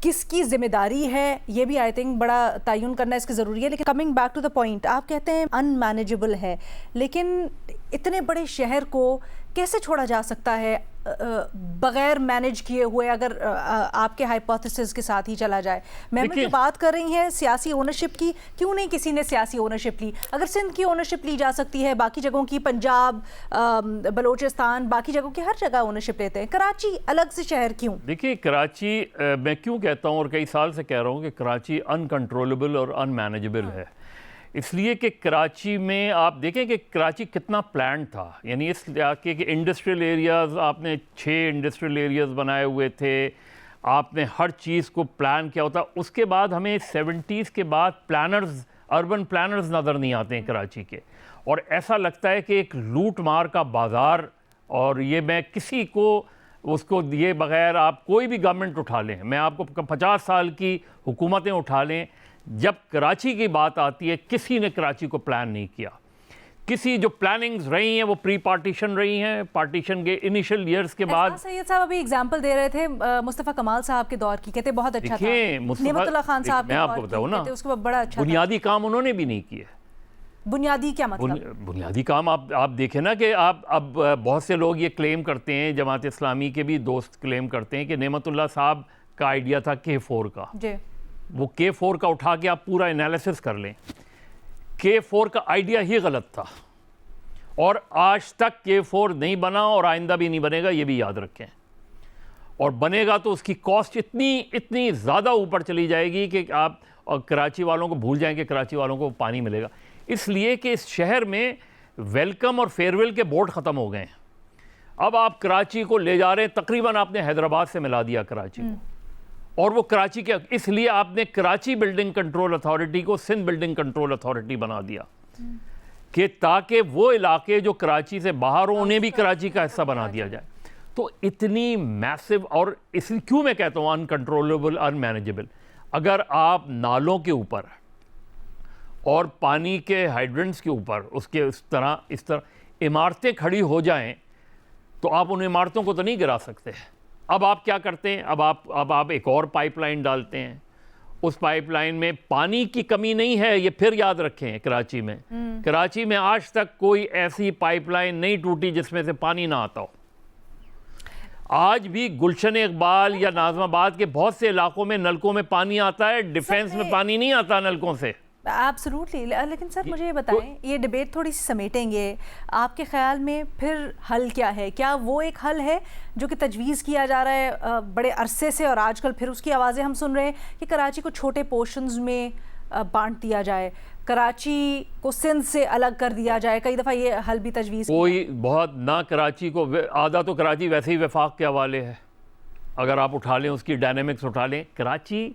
کس کی ذمہ داری ہے یہ بھی آئی تھنک بڑا تعین کرنا اس کی ضروری ہے. لیکن coming back to the point, آپ کہتے ہیں ان مینیجبل ہے, لیکن اتنے بڑے شہر کو کیسے چھوڑا جا سکتا ہے بغیر مینیج کیے ہوئے, اگر آپ کے ہائپوتھیسس کے ساتھ ہی چلا جائے؟ محمد جو بات کر رہی ہیں سیاسی اونرشپ کی, کیوں نہیں کسی نے سیاسی اونرشپ لی؟ اگر سندھ کی اونرشپ لی جا سکتی ہے, باقی جگہوں کی, پنجاب, بلوچستان, باقی جگہوں کی ہر جگہ اونرشپ لیتے ہیں, کراچی الگ سے شہر کیوں؟ دیکھیے کراچی, میں کیوں کہتا ہوں اور کئی سال سے کہہ رہا ہوں کہ کراچی انکنٹرولبل اور ان مینیجبل ہے, اس لیے کہ کراچی میں آپ دیکھیں کہ کراچی کتنا پلانڈ تھا. یعنی اس علاقے کے انڈسٹریل ایریاز, آپ نے 6 انڈسٹریل ایریاز بنائے ہوئے تھے, آپ نے ہر چیز کو پلان کیا ہوتا. اس کے بعد ہمیں 70s کے بعد پلانرز, اربن پلانرز نظر نہیں آتے ہیں کراچی کے, اور ایسا لگتا ہے کہ ایک لوٹ مار کا بازار. اور یہ میں کسی کو اس کو دیے بغیر, آپ کوئی بھی گورنمنٹ اٹھا لیں, میں آپ کو 50 سال کی حکومتیں اٹھا لیں, جب کراچی کی بات آتی ہے کسی نے کراچی کو پلان نہیں کیا. کسی جو پلاننگز رہی ہیں وہ پری پارٹیشن رہی ہیں, پارٹیشن کے انیشل ایئرز کے بعد. سید صاحب ابھی اگزامپل دے رہے تھے مصطفیٰ کمال صاحب کے دور کی, کہتے بہت اچھا تھا. نعمت اللہ خان صاحب میں آپ کو بتاؤں نا, اس کے بڑا اچھا بنیادی کام انہوں نے بھی نہیں کیے. بنیادی کیا مطلب؟ بنیادی کام آپ دیکھیں نا کہ اب بہت سے لوگ یہ کلیم کرتے ہیں, جماعت اسلامی کے بھی دوست کلیم کرتے ہیں کہ نعمت اللہ صاحب کا آئیڈیا تھا K4 کا. جی, وہ K4 کا اٹھا کے آپ پورا انالیسس کر لیں, K4 کا آئیڈیا ہی غلط تھا, اور آج تک K4 نہیں بنا اور آئندہ بھی نہیں بنے گا, یہ بھی یاد رکھیں. اور بنے گا تو اس کی کاسٹ اتنی زیادہ اوپر چلی جائے گی کہ آپ کراچی والوں کو بھول جائیں کہ کراچی والوں کو پانی ملے گا. اس لیے کہ اس شہر میں ویلکم اور فیئرویل کے بورڈ ختم ہو گئے ہیں. اب آپ کراچی کو لے جا رہے ہیں, تقریباً آپ نے حیدرآباد سے ملا دیا کراچی کو, اور وہ کراچی کے, اس لیے آپ نے کراچی بلڈنگ کنٹرول اتھارٹی کو سندھ بلڈنگ کنٹرول اتھارٹی بنا دیا, کہ تاکہ وہ علاقے جو کراچی سے باہر ہوں انہیں بھی کراچی کا حصہ بنا دیا جائے. تو اتنی میسو, اور اس لیے کیوں میں کہتا ہوں انکنٹرولبل, ان مینیجبل. اگر آپ نالوں کے اوپر اور پانی کے ہائیڈرنٹس کے اوپر اس طرح عمارتیں کھڑی ہو جائیں تو آپ ان عمارتوں کو تو نہیں گرا سکتے. اب آپ کیا کرتے ہیں, اب آپ ایک اور پائپ لائن ڈالتے ہیں. اس پائپ لائن میں پانی کی کمی نہیں ہے, یہ پھر یاد رکھیں. کراچی میں آج تک کوئی ایسی پائپ لائن نہیں ٹوٹی جس میں سے پانی نہ آتا ہو. آج بھی گلشن اقبال یا ناظم آباد کے بہت سے علاقوں میں نلکوں میں پانی آتا ہے, ڈیفینس میں پانی نہیں آتا نلکوں سے. ایبسلیوٹلی. لیکن سر مجھے یہ بتائیں, یہ ڈیبیٹ تھوڑی سی سمیٹیں گے, آپ کے خیال میں پھر حل کیا ہے؟ کیا وہ ایک حل ہے جو کہ تجویز کیا جا رہا ہے بڑے عرصے سے, اور آج کل پھر اس کی آوازیں ہم سن رہے ہیں کہ کراچی کو چھوٹے پورشنز میں بانٹ دیا جائے, کراچی کو سندھ سے الگ کر دیا جائے؟ کئی دفعہ یہ حل بھی تجویز کوئی بہت نہ, کراچی کو آدھا تو کراچی ویسے ہی وفاق کے حوالے ہے. اگر آپ اٹھا لیں, اس کی ڈائنامکس اٹھا لیں, کراچی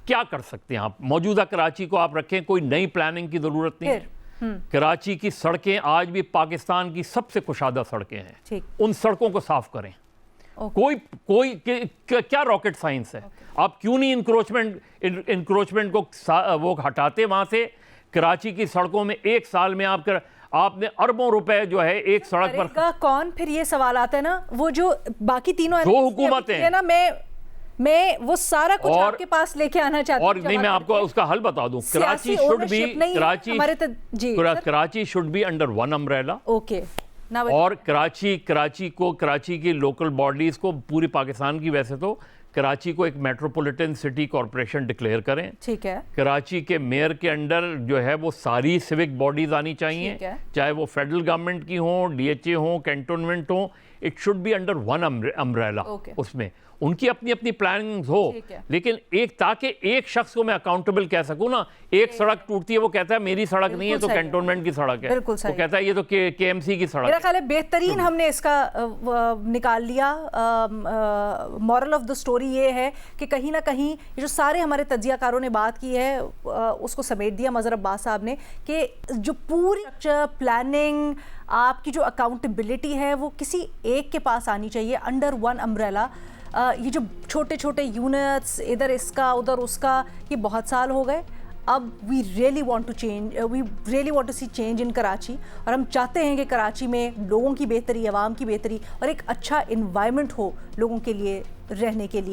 کیا کر سکتے ہیں آپ؟ موجودہ کراچی کو آپ رکھیں, کوئی نئی پلاننگ کی ضرورت نہیں ہے. کراچی کی سڑکیں آج بھی پاکستان کی سب سے کشادہ سڑکیں ہیں, ان سڑکوں کو صاف کریں. کوئی کیا راکٹ سائنس ہے؟ آپ کیوں نہیں انکروچمنٹ کو وہ ہٹاتے وہاں سے؟ کراچی کی سڑکوں میں ایک سال میں آپ نے اربوں روپے جو ہے ایک سڑک پر. کون پھر یہ سوال آتا ہے نا, وہ جو باقی تینوں دو حکومتیں ہیں نا, میں وہ سارا کچھ آپ کے پاس لے کے آنا چاہتا ہوں. اور نہیں, میں آپ کو اس کا حل بتا دوں. Karachi should be under one umbrella. Okay. اور کراچی کی لوکل باڈیز کو, پوری پاکستان کی ویسے تو کراچی کو ایک میٹروپولیٹن سٹی کارپوریشن ڈکلیئر کریں. ٹھیک ہے. کراچی کے میئر کے انڈر جو ہے وہ ساری سیوک باڈیز آنی چاہیے, چاہے وہ فیڈرل گورنمنٹ کی ہوں, DHA ہوں, کینٹونمنٹ ہوں. It should be under one umbrella. اس میں ان کی اپنی پلاننگز ہو, لیکن تاکہ ایک شخص کو میں اکاؤنٹیبل کہہ سکوں نا. ایک سڑک ٹوٹتی ہے, وہ کہتا ہے میری سڑک نہیں ہے, تو کینٹونمنٹ کی سڑک ہے. وہ کہتا ہے یہ تو KMC کی سڑک ہے. میرا خیال ہے بہترین ہم نے اس کا نکال لیا. مورل آف دا سٹوری یہ ہے کہ کہیں نہ کہیں یہ جو سارے ہمارے تجزیہ کاروں نے بات کی ہے اس کو سمیٹ دیا مظہر عباس صاحب نے, کہ جو پوری پلاننگ, آپ کی جو اکاؤنٹیبلٹی ہے وہ کسی ایک کے پاس آنی چاہیے انڈر ون امبریلا. یہ جو چھوٹے چھوٹے یونٹس, ادھر اس کا ادھر اس کا, یہ بہت سال ہو گئے. اب we really want to see change in Karachi, اور ہم چاہتے ہیں کہ کراچی میں لوگوں کی بہتری, عوام کی بہتری, اور ایک اچھا انوائرمنٹ ہو لوگوں کے لیے رہنے کے لیے.